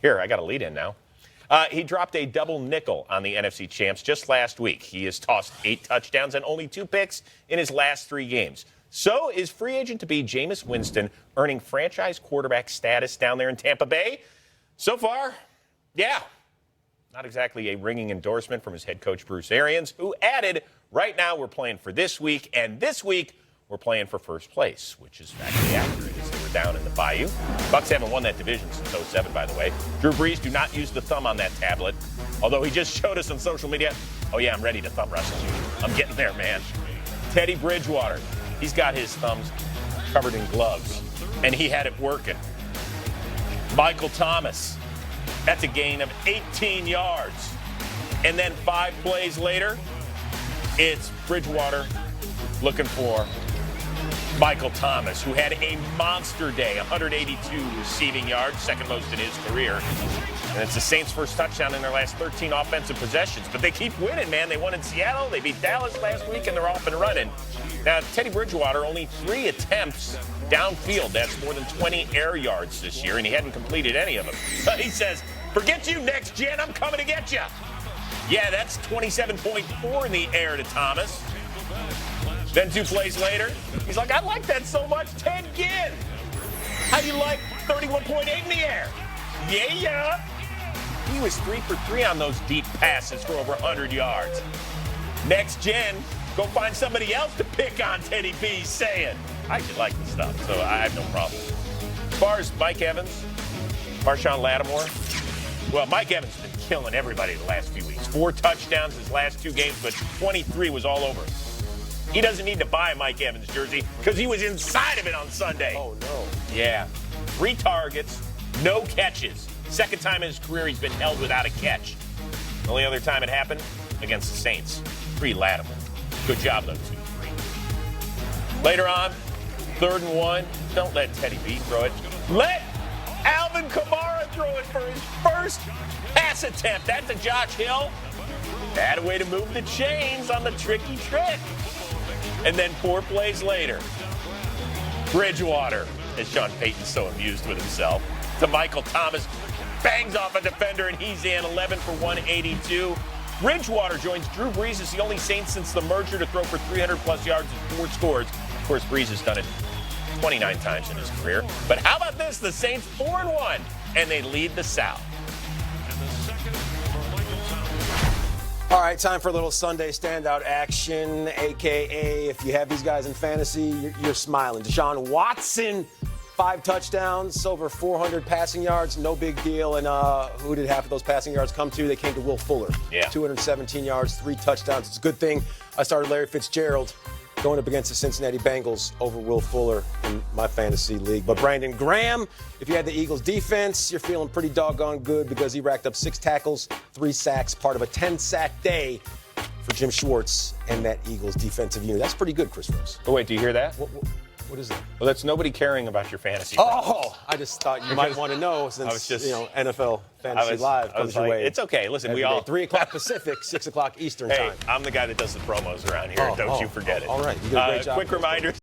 Here, I got a lead in now. He dropped a double nickel on the NFC champs just last week. He has tossed 8 touchdowns and only 2 picks in his last 3 games. So is free agent to be Jameis Winston earning franchise quarterback status down there in Tampa Bay? So far, yeah. Not exactly a ringing endorsement from his head coach, Bruce Arians, who added, right now we're playing for this week, and this week we're playing for first place, which is factually accurate as they were down in the Bayou. Bucs haven't won that division since 07, by the way. Drew Brees, do not use the thumb on that tablet, although he just showed us on social media, oh yeah, I'm ready to thumb wrestle you. I'm getting there, man. Teddy Bridgewater, he's got his thumbs covered in gloves, and he had it working. Michael Thomas, that's a gain of 18 yards. And then 5 plays later, it's Bridgewater looking for Michael Thomas, who had a monster day, 182 receiving yards, second most in his career. And it's the Saints' first touchdown in their last 13 offensive possessions. But they keep winning, man. They won in Seattle. They beat Dallas last week, and they're off and running. Now, Teddy Bridgewater, only 3 attempts downfield. That's more than 20 air yards this year, and he hadn't completed any of them. But he says, forget you, next gen, I'm coming to get you. Yeah, that's 27.4 in the air to Thomas. Then 2 plays later, he's like, I like that so much, Ted Ginn. How do you like 31.8 in the air? Yeah. He was 3 for 3 on those deep passes for over 100 yards. Next gen, go find somebody else to pick on, Teddy B's saying. I actually like the stuff, so I have no problem. As far as Mike Evans, Marshawn Lattimore, well, Mike Evans has been killing everybody the last few weeks. 4 touchdowns his last 2 games, but 23 was all over. He doesn't need to buy a Mike Evans jersey because he was inside of it on Sunday. Oh, no. Yeah. 3 targets, no catches. Second time in his career he's been held without a catch. The only other time it happened, against the Saints. Free Lattimore. Good job, though, 2-3. Later on, 3rd and 1. Don't let Teddy B throw it. Let Alvin Kamara throw it for his first pass attempt. That's a Josh Hill. Had a way to move the chains on the tricky trick. And then 4 plays later, Bridgewater, as Sean Payton's so amused with himself, to Michael Thomas, bangs off a defender, and he's in 11 for 182. Bridgewater joins Drew Brees as the only Saint since the merger to throw for 300-plus yards and 4 scores. Of course, Brees has done it 29 times in his career. But how about this? The Saints 4-1, and they lead the South. All right, time for a little Sunday standout action, a.k.a. if you have these guys in fantasy, you're smiling. Deshaun Watson, 5 touchdowns, over 400 passing yards, no big deal. And who did half of those passing yards come to? They came to Will Fuller. Yeah. 217 yards, 3 touchdowns. It's a good thing I started Larry Fitzgerald going up against the Cincinnati Bengals over Will Fuller in my fantasy league. But Brandon Graham, if you had the Eagles defense, you're feeling pretty doggone good because he racked up 6 tackles, 3 sacks, part of a 10-sack day for Jim Schwartz and that Eagles defensive unit. That's pretty good, Chris Rose. Oh, wait, do you hear that? What is that? Well, that's nobody caring about your fantasy. Oh, I just thought you might want to know since, NFL Fantasy Live comes your way. It's okay. Listen, we day, all 3 o'clock Pacific, 6 o'clock Eastern Hey, time. I'm the guy that does the promos around here. Don't you forget it. All right. You did a great job. Quick reminder.